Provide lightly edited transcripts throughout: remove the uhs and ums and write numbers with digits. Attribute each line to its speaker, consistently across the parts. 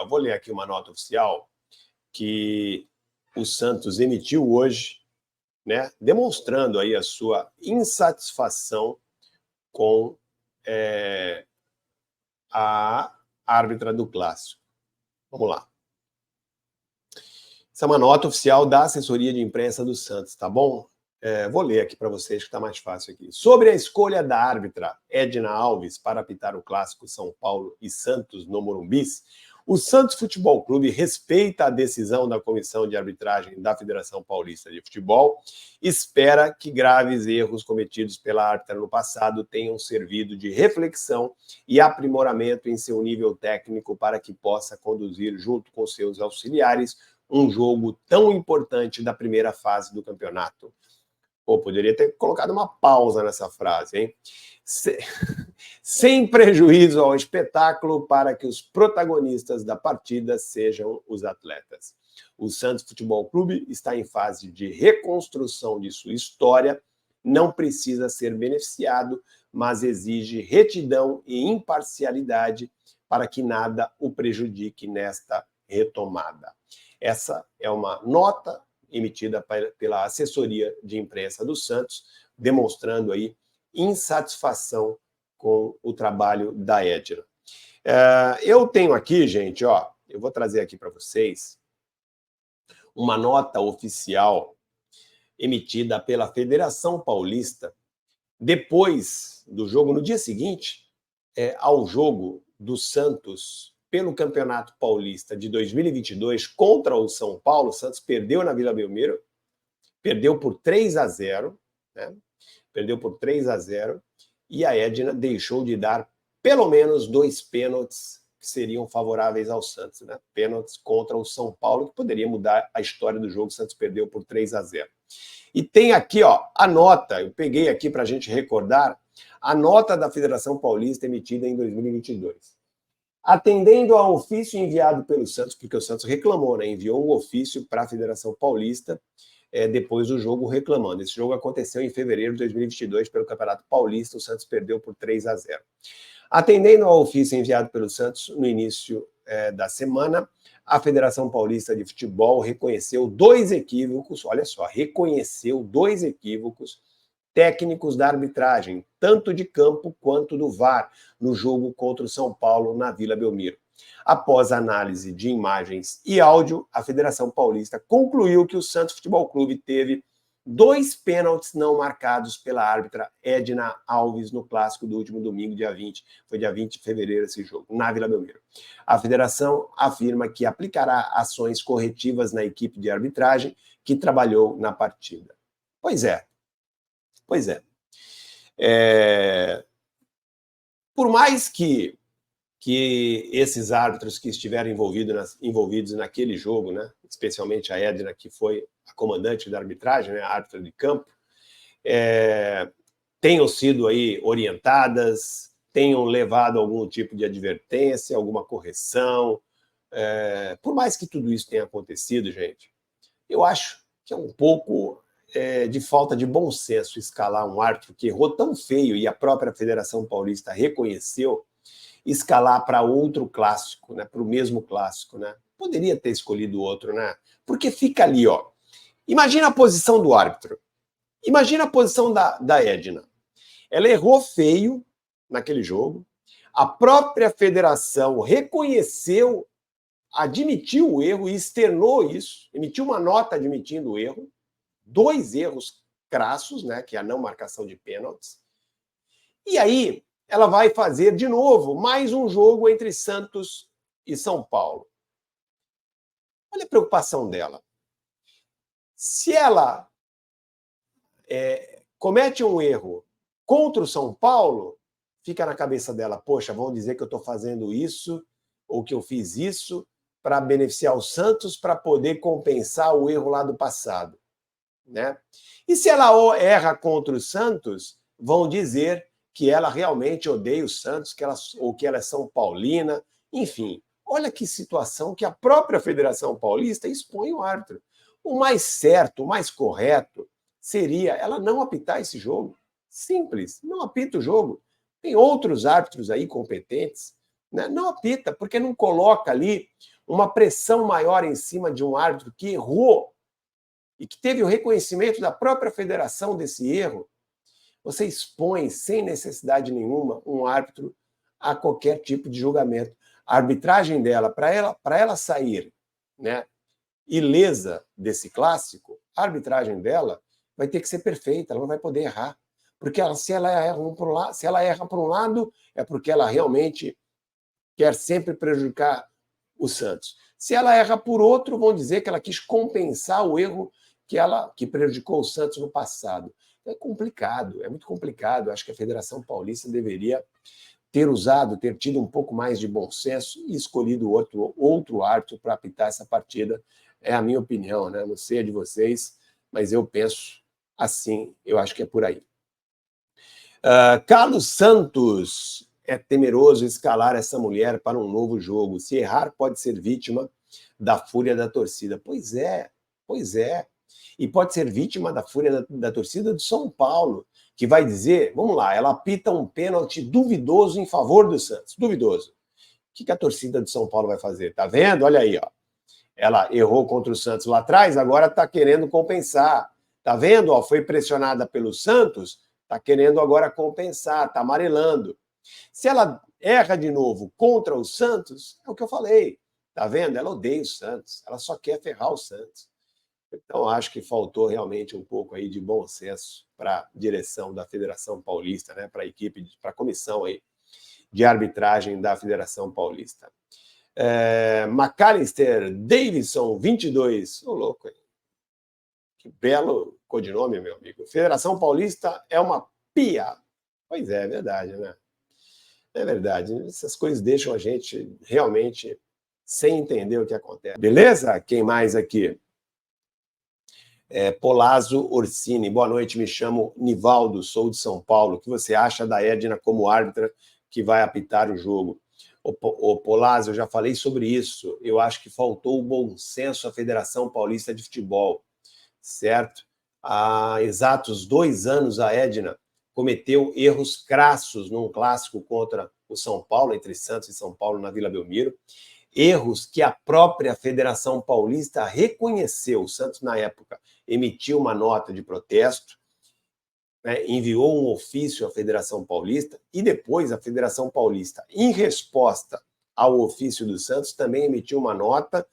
Speaker 1: Eu vou ler aqui uma nota oficial que o Santos emitiu hoje, né, demonstrando aí a sua insatisfação com a árbitra do clássico. Vamos lá. Essa é uma nota oficial da assessoria de imprensa do Santos, tá bom? Vou ler aqui para vocês que está mais fácil aqui. Sobre a escolha da árbitra Edna Alves para apitar o clássico São Paulo e Santos no Morumbi, o Santos Futebol Clube respeita a decisão da Comissão de Arbitragem da Federação Paulista de Futebol, espera que graves erros cometidos pela árbitra no passado tenham servido de reflexão e aprimoramento em seu nível técnico para que possa conduzir, junto com seus auxiliares, um jogo tão importante da primeira fase do campeonato. Pô, poderia ter colocado uma pausa nessa frase, hein? Sem prejuízo ao espetáculo para que os protagonistas da partida sejam os atletas. O Santos Futebol Clube está em fase de reconstrução de sua história, não precisa ser beneficiado, mas exige retidão e imparcialidade para que nada o prejudique nesta retomada. Essa é uma nota emitida pela assessoria de imprensa do Santos, demonstrando aí insatisfação com o trabalho da Edna. Eu tenho aqui, gente, eu vou trazer aqui para vocês uma nota oficial emitida pela Federação Paulista depois do jogo, no dia seguinte ao jogo do Santos pelo Campeonato Paulista de 2022 contra o São Paulo. O Santos perdeu na Vila Belmiro, perdeu por 3-0, né? Perdeu por 3-0, e a Edna deixou de dar pelo menos 2 pênaltis que seriam favoráveis ao Santos, né? Pênaltis contra o São Paulo, que poderia mudar a história do jogo. O Santos perdeu por 3-0. E tem aqui, a nota, eu peguei aqui para a gente recordar, a nota da Federação Paulista emitida em 2022. Atendendo ao ofício enviado pelo Santos, porque o Santos reclamou, né? Enviou um ofício para a Federação Paulista depois do jogo reclamando. Esse jogo aconteceu em fevereiro de 2022 pelo Campeonato Paulista. O Santos perdeu por 3-0. Atendendo ao ofício enviado pelo Santos no início da semana, a Federação Paulista de Futebol reconheceu 2 equívocos, olha só, reconheceu 2 equívocos técnicos da arbitragem, tanto de campo quanto do VAR, no jogo contra o São Paulo na Vila Belmiro. Após análise de imagens e áudio, a Federação Paulista concluiu que o Santos Futebol Clube teve 2 pênaltis não marcados pela árbitra Edna Alves no clássico do último domingo, dia 20. Foi dia 20 de fevereiro esse jogo, na Vila Belmiro. A federação afirma que aplicará ações corretivas na equipe de arbitragem que trabalhou na partida. Pois é. Por mais que esses árbitros que estiveram envolvidos naquele jogo, né, especialmente a Edna, que foi a comandante da arbitragem, né, a árbitra de campo, tenham sido aí orientadas, tenham levado algum tipo de advertência, alguma correção, por mais que tudo isso tenha acontecido, gente, eu acho que é um pouco de falta de bom senso escalar um árbitro que errou tão feio, e a própria Federação Paulista reconheceu, escalar para outro clássico, né, para o mesmo clássico, né? Poderia ter escolhido outro, né? Porque fica ali, Imagina a posição do árbitro. Imagina a posição da Edna. Ela errou feio naquele jogo. A própria federação reconheceu, admitiu o erro e externou isso, emitiu uma nota admitindo o erro. 2 erros crassos, né, que é a não marcação de pênaltis. E aí, ela vai fazer, de novo, mais um jogo entre Santos e São Paulo. Olha a preocupação dela. Se ela comete um erro contra o São Paulo, fica na cabeça dela, poxa, vão dizer que eu estou fazendo isso, ou que eu fiz isso, para beneficiar o Santos, para poder compensar o erro lá do passado, né? E se ela erra contra o Santos, vão dizer que ela realmente odeia o Santos, ou que ela é São Paulina, enfim. Olha que situação que a própria Federação Paulista expõe o árbitro. O mais certo, o mais correto, seria ela não apitar esse jogo. Simples, não apita o jogo. Tem outros árbitros aí competentes, né? Não apita, porque não coloca ali uma pressão maior em cima de um árbitro que errou e que teve o reconhecimento da própria federação desse erro. Você expõe, sem necessidade nenhuma, um árbitro a qualquer tipo de julgamento. A arbitragem dela, para ela sair, né, ilesa desse clássico, a arbitragem dela vai ter que ser perfeita, ela não vai poder errar. Porque se ela erra por um lado, é porque ela realmente quer sempre prejudicar o Santos. Se ela erra por outro, vão dizer que ela quis compensar o erro que prejudicou o Santos no passado. É complicado, é muito complicado. Acho que a Federação Paulista deveria ter tido um pouco mais de bom senso e escolhido outro árbitro para apitar essa partida. É a minha opinião, né? Não sei a de vocês, mas eu penso assim, eu acho que é por aí. Carlos Santos: é temeroso escalar essa mulher para um novo jogo. Se errar, pode ser vítima da fúria da torcida. Pois é. E pode ser vítima da fúria da torcida do São Paulo, que vai dizer, vamos lá, ela apita um pênalti duvidoso em favor do Santos. Duvidoso. O que a torcida do São Paulo vai fazer? Tá vendo? Olha aí, ó. Ela errou contra o Santos lá atrás, agora está querendo compensar. Tá vendo? Ó, foi pressionada pelo Santos, está querendo agora compensar, está amarelando. Se ela erra de novo contra o Santos, é o que eu falei. Tá vendo? Ela odeia o Santos, ela só quer ferrar o Santos. Então, acho que faltou realmente um pouco aí de bom senso para a direção da Federação Paulista, né? Para a equipe, para a comissão aí de arbitragem da Federação Paulista. McAllister Davidson, 22. Ô, louco, hein? Que belo codinome, meu amigo. Federação Paulista é uma pia. Pois é verdade, né? É verdade. Essas coisas deixam a gente realmente sem entender o que acontece. Beleza? Quem mais aqui? Polazzo Orsini. Boa noite, me chamo Nivaldo, sou de São Paulo. O que você acha da Edna como árbitra que vai apitar o jogo? O Polazzo, eu já falei sobre isso. Eu acho que faltou o bom senso à Federação Paulista de Futebol, certo? Há exatos 2 anos, a Edna cometeu erros crassos num clássico contra o São Paulo, entre Santos e São Paulo, na Vila Belmiro. Erros que a própria Federação Paulista reconheceu. O Santos, na época, emitiu uma nota de protesto, né, enviou um ofício à Federação Paulista e depois a Federação Paulista, em resposta ao ofício do Santos, também emitiu uma nota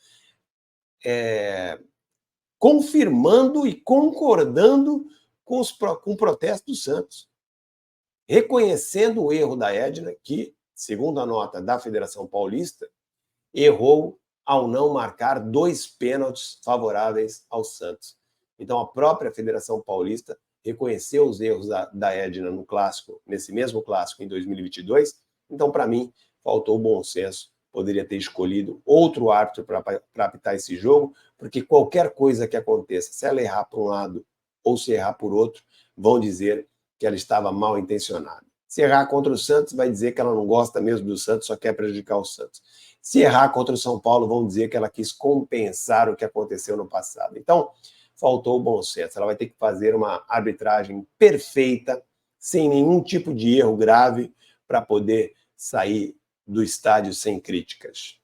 Speaker 1: confirmando e concordando com o protesto do Santos, reconhecendo o erro da Edna, que, segundo a nota da Federação Paulista, errou ao não marcar 2 pênaltis favoráveis ao Santos. Então, a própria Federação Paulista reconheceu os erros da Edna no clássico, nesse mesmo clássico em 2022. Então, para mim, faltou bom senso. Poderia ter escolhido outro árbitro para apitar esse jogo, porque qualquer coisa que aconteça, se ela errar por um lado ou se errar por outro, vão dizer que ela estava mal intencionada. Se errar contra o Santos, vai dizer que ela não gosta mesmo do Santos, só quer prejudicar o Santos. Se errar contra o São Paulo, vão dizer que ela quis compensar o que aconteceu no passado. Então, faltou o bom senso. Ela vai ter que fazer uma arbitragem perfeita, sem nenhum tipo de erro grave, para poder sair do estádio sem críticas.